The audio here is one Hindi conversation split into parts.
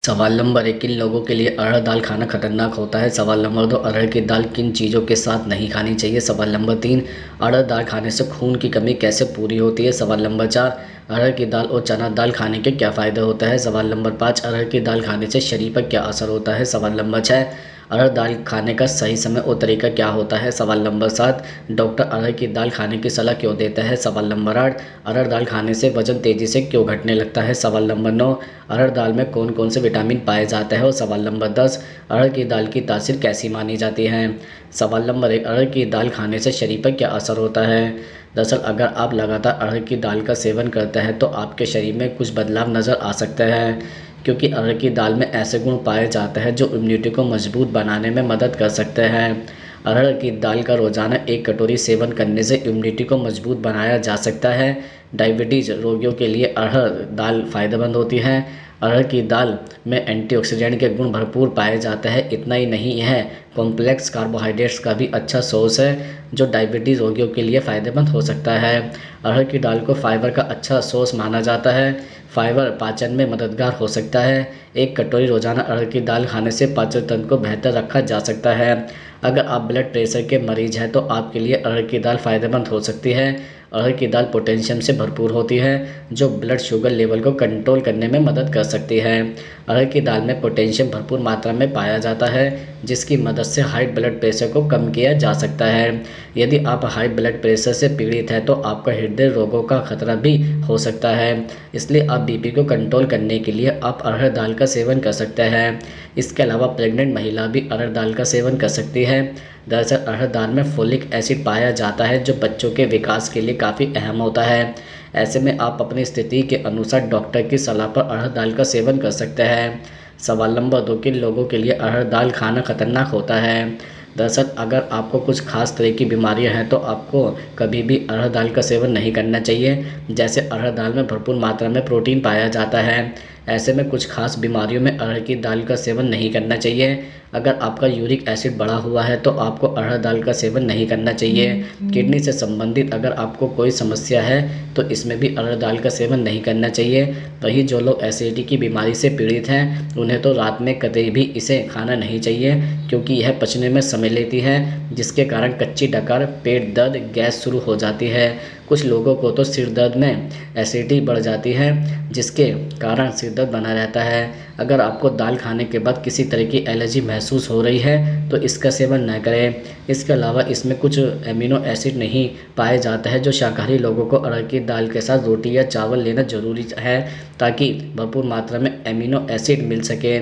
सवाल नंबर 1, किन लोगों के लिए अरहर दाल खाना खतरनाक होता है? सवाल नंबर 2, अरहर की दाल किन चीज़ों के साथ नहीं खानी चाहिए? सवाल नंबर 3, अरहर दाल खाने से खून की कमी कैसे पूरी होती है? सवाल नंबर 4, अरहर की दाल और चना दाल खाने के क्या फ़ायदे होते हैं? सवाल नंबर 5, अरहर की दाल खाने से शरीर पर क्या असर होता है? सवाल नंबर 6, अरहर दाल खाने का सही समय और तरीका क्या होता है? सवाल नंबर 7, डॉक्टर अरहर की दाल खाने की सलाह क्यों देता है? सवाल नंबर 8, अरहर दाल खाने से वजन तेज़ी से क्यों घटने लगता है? सवाल नंबर 9, अरहर दाल में कौन कौन से विटामिन पाए जाते हैं? और सवाल नंबर 10, अरहर की दाल की तासीर कैसी मानी जाती है? सवाल नंबर 1, अरहर की दाल खाने से शरीर पर क्या असर होता है? दरअसल अगर आप लगातार अरहर की दाल का सेवन करते हैं तो आपके शरीर में कुछ बदलाव नज़र आ सकते हैं, क्योंकि अरहर की दाल में ऐसे गुण पाए जाते हैं जो इम्यूनिटी को मजबूत बनाने में मदद कर सकते हैं। अरहर की दाल का रोज़ाना 1 कटोरी सेवन करने से इम्यूनिटी को मजबूत बनाया जा सकता है। डायबिटीज़ रोगियों के लिए अरहर दाल फ़ायदेमंद होती है। अरहर की दाल में एंटीऑक्सीडेंट के गुण भरपूर पाए जाते हैं। इतना ही नहीं, यह कॉम्प्लेक्स कार्बोहाइड्रेट्स का भी अच्छा सोर्स है जो डायबिटीज़ रोगियों के लिए फ़ायदेमंद हो सकता है। अरहर की दाल को फाइबर का अच्छा सोर्स माना जाता है। फाइबर पाचन में मददगार हो सकता है। 1 कटोरी रोज़ाना अरहर की दाल खाने से पाचन तंत्र को बेहतर रखा जा सकता है। अगर आप ब्लड प्रेशर के मरीज हैं तो आपके लिए अरहर की दाल फ़ायदेमंद हो सकती है। अरहर की दाल पोटेशियम से भरपूर होती है जो ब्लड शुगर लेवल को कंट्रोल करने में मदद कर सकती है। अरहर की दाल में पोटेशियम भरपूर मात्रा में पाया जाता है जिसकी मदद से हाई ब्लड प्रेशर को कम किया जा सकता है। यदि आप हाई ब्लड प्रेशर से पीड़ित हैं तो आपका हृदय रोगों का खतरा भी हो सकता है। इसलिए आप बीपी को कंट्रोल करने के लिए आप अरहर दाल का सेवन कर सकते हैं। इसके अलावा प्रेग्नेंट महिला भी अरहर दाल का सेवन कर सकती है। दरअसल अरहर दाल में फोलिक एसिड पाया जाता है जो बच्चों के विकास के लिए काफ़ी अहम होता है। ऐसे में आप अपनी स्थिति के अनुसार डॉक्टर की सलाह पर अरहर दाल का सेवन कर सकते हैं। सवाल नंबर 2, किन लोगों के लिए अरहर दाल खाना खतरनाक होता है? दरअसल अगर आपको कुछ खास तरह की बीमारियां हैं तो आपको कभी भी अरहर दाल का सेवन नहीं करना चाहिए। जैसे अरहर दाल में भरपूर मात्रा में प्रोटीन पाया जाता है। ऐसे में कुछ खास बीमारियों में अरहर की दाल का सेवन नहीं करना चाहिए। अगर आपका यूरिक एसिड बढ़ा हुआ है तो आपको अरहर दाल का सेवन नहीं करना चाहिए। किडनी से संबंधित अगर आपको कोई समस्या है तो इसमें भी अरहर दाल का सेवन नहीं करना चाहिए। वहीं जो लोग एसिडिटी की बीमारी से पीड़ित हैं उन्हें तो रात में कतई भी इसे खाना नहीं चाहिए, क्योंकि यह पचने में समय लेती है जिसके कारण कच्ची डकार, पेट दर्द, गैस शुरू हो जाती है। कुछ लोगों को तो सिर दर्द में एसिडिटी बढ़ जाती है जिसके कारण सिर दर्द बना रहता है। अगर आपको दाल खाने के बाद किसी तरह की एलर्जी महसूस हो रही है तो इसका सेवन न करें। इसके अलावा इसमें कुछ एमिनो एसिड नहीं पाए जाते हैं जो शाकाहारी लोगों को अरहर की दाल के साथ रोटी या चावल लेना जरूरी है ताकि भरपूर मात्रा में एमिनो एसिड मिल सके।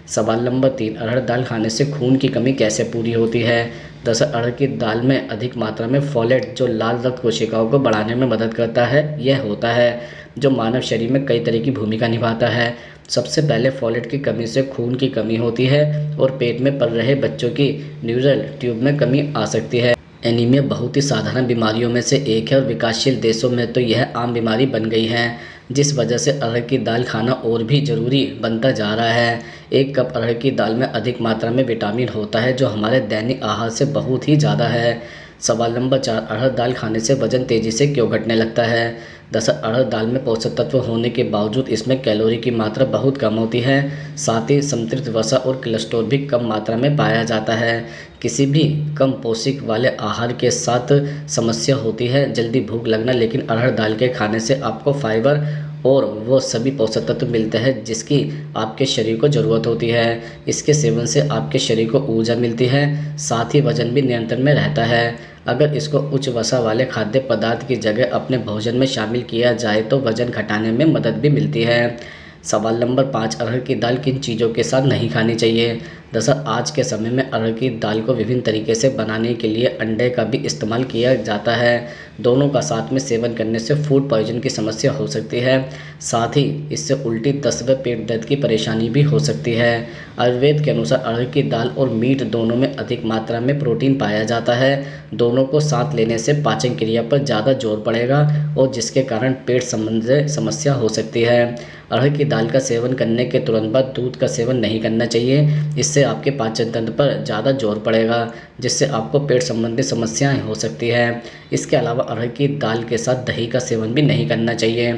सवाल नंबर 3, अरहर दाल खाने से खून की कमी कैसे पूरी होती है? दरअसल अरहर की दाल में अधिक मात्रा में फोलेट जो लाल रक्त कोशिकाओं को बढ़ाने में मदद करता है यह होता है जो मानव शरीर में कई तरह की भूमिका निभाता है। सबसे पहले फोलेट की कमी से खून की कमी होती है और पेट में पल रहे बच्चों की न्यूरल ट्यूब में कमी आ सकती है। एनीमिया बहुत ही साधारण बीमारियों में से एक है और विकासशील देशों में तो यह आम बीमारी बन गई है, जिस वजह से अरहर की दाल खाना और भी ज़रूरी बनता जा रहा है। 1 कप अरहर की दाल में अधिक मात्रा में विटामिन होता है जो हमारे दैनिक आहार से बहुत ही ज़्यादा है। सवाल नंबर 4, अरहर दाल खाने से वजन तेज़ी से क्यों घटने लगता है? दरअसल अरहर दाल में पोषक तत्व होने के बावजूद इसमें कैलोरी की मात्रा बहुत कम होती है। साथ ही संतृप्त वसा और कोलेस्ट्रॉल भी कम मात्रा में पाया जाता है। किसी भी कम पौष्टिक वाले आहार के साथ समस्या होती है जल्दी भूख लगना, लेकिन अरहर दाल के खाने से आपको फाइबर और वो सभी पोषक तत्व मिलते हैं जिसकी आपके शरीर को ज़रूरत होती है। इसके सेवन से आपके शरीर को ऊर्जा मिलती है, साथ ही वजन भी नियंत्रण में रहता है। अगर इसको उच्च वसा वाले खाद्य पदार्थ की जगह अपने भोजन में शामिल किया जाए तो वजन घटाने में मदद भी मिलती है। सवाल नंबर 5, अरहर की दाल किन चीज़ों के साथ नहीं खानी चाहिए? दरअसल आज के समय में अरहर की दाल को विभिन्न तरीके से बनाने के लिए अंडे का भी इस्तेमाल किया जाता है। दोनों का साथ में सेवन करने से फूड पॉइजन की समस्या हो सकती है। साथ ही इससे उल्टी, दस्त व पेट दर्द की परेशानी भी हो सकती है। आयुर्वेद के अनुसार अरहर की दाल और मीट दोनों में अधिक मात्रा में प्रोटीन पाया जाता है। दोनों को साथ लेने से पाचन क्रिया पर ज़्यादा जोर पड़ेगा और जिसके कारण पेट संबंधी समस्या हो सकती है। अरहर की दाल का सेवन करने के तुरंत बाद दूध का सेवन नहीं करना चाहिए। इससे आपके पाचन तंत्र पर ज़्यादा जोर पड़ेगा जिससे आपको पेट संबंधी समस्याएं हो सकती है। इसके अलावा अरहर की दाल के साथ दही का सेवन भी नहीं करना चाहिए।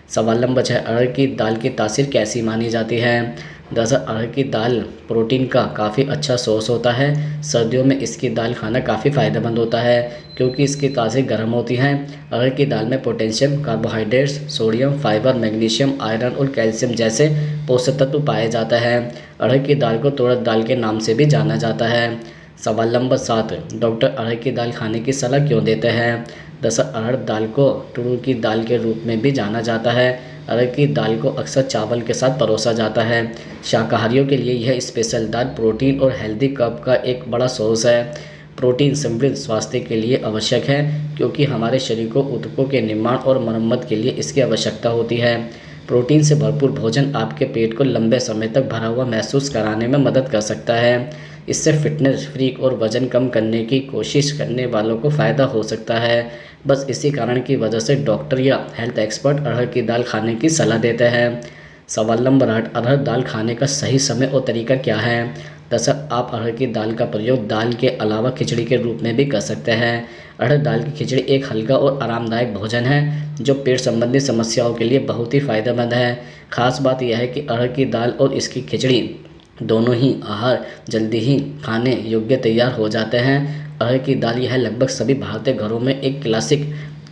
सवाल नंबर 6, अरहर की दाल की तासीर कैसी मानी जाती है? दरअसल अरहर की दाल प्रोटीन का काफ़ी अच्छा सोर्स होता है। सर्दियों में इसकी दाल खाना काफ़ी फ़ायदेमंद होता है क्योंकि इसकी तासीर गर्म होती है। अरहर की दाल में potassium, carbohydrates, sodium, fibre, magnesium, iron और कैल्शियम जैसे पोषक तत्व पाए जाते हैं। अरहर की दाल को तुरत दाल के नाम से भी जाना जाता है। सवाल नंबर 7, डॉक्टर अरहर की दाल खाने की सलाह क्यों देते हैं? दरअसल अरहर दाल को तुअर की दाल के रूप में भी जाना जाता है। अरहर की दाल को अक्सर चावल के साथ परोसा जाता है। शाकाहारियों के लिए यह स्पेशल दाल प्रोटीन और हेल्दी कर्ब का एक बड़ा सोर्स है। प्रोटीन समृद्ध स्वास्थ्य के लिए आवश्यक है क्योंकि हमारे शरीर को ऊतकों के निर्माण और मरम्मत के लिए इसकी आवश्यकता होती है। प्रोटीन से भरपूर भोजन आपके पेट को लंबे समय तक भरा हुआ महसूस कराने में मदद कर सकता है। इससे फिटनेस फ्रीक और वज़न कम करने की कोशिश करने वालों को फ़ायदा हो सकता है। बस इसी कारण की वजह से डॉक्टर या हेल्थ एक्सपर्ट अरहर की दाल खाने की सलाह देते हैं। सवाल नंबर 8, अरहर दाल खाने का सही समय और तरीका क्या है? दरअसल आप अरहर की दाल का प्रयोग दाल के अलावा खिचड़ी के रूप में भी कर सकते हैं। अरहर दाल की खिचड़ी एक हल्का और आरामदायक भोजन है जो पेट संबंधी समस्याओं के लिए बहुत ही फ़ायदेमंद है। खास बात यह है कि अरहर की दाल और इसकी खिचड़ी दोनों ही आहार जल्दी ही खाने योग्य तैयार हो जाते हैं। अरहर की दाल यह लगभग सभी भारतीय घरों में एक क्लासिक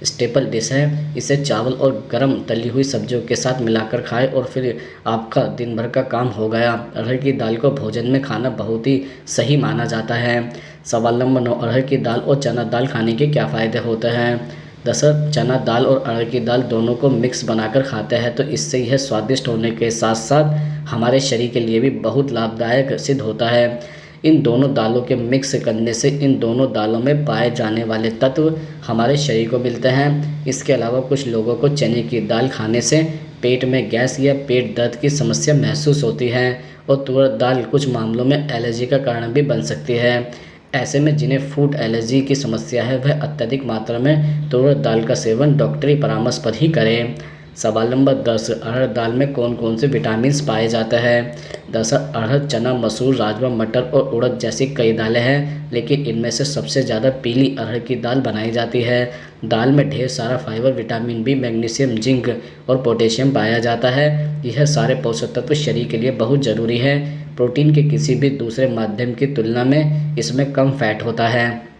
स्टेपल डिश है। इसे चावल और गरम तली हुई सब्जियों के साथ मिलाकर खाएं और फिर आपका दिन भर का काम हो गया। अरहर की दाल को भोजन में खाना बहुत ही सही माना जाता है। सवाल नंबर 9, अरहर की दाल और चना दाल खाने के क्या फ़ायदे होते हैं? दरअसल चना दाल और अरहर की दाल दोनों को मिक्स बनाकर खाते हैं तो इससे यह स्वादिष्ट होने के साथ साथ हमारे शरीर के लिए भी बहुत लाभदायक सिद्ध होता है। इन दोनों दालों के मिक्स करने से इन दोनों दालों में पाए जाने वाले तत्व हमारे शरीर को मिलते हैं। इसके अलावा कुछ लोगों को चने की दाल खाने से पेट में गैस या पेट दर्द की समस्या महसूस होती है और तुअर दाल कुछ मामलों में एलर्जी का कारण भी बन सकती है। ऐसे में जिन्हें फूड एलर्जी की समस्या है वह अत्यधिक मात्रा में तुअर दाल का सेवन डॉक्टरी परामर्श पर ही करें। सवाल नंबर 10, अरहर दाल में कौन कौन से विटामिन पाए जाते हैं? दरअसल अरहर, चना, मसूर, राजमा, मटर और उड़द जैसी कई दालें हैं लेकिन इनमें से सबसे ज़्यादा पीली अरहर की दाल बनाई जाती है। दाल में ढेर सारा fibre, vitamin B, magnesium, zinc और पोटेशियम पाया जाता है। यह सारे पोषक तत्व शरीर के लिए बहुत ज़रूरी है। प्रोटीन के किसी भी दूसरे माध्यम की तुलना में इसमें कम फैट होता है।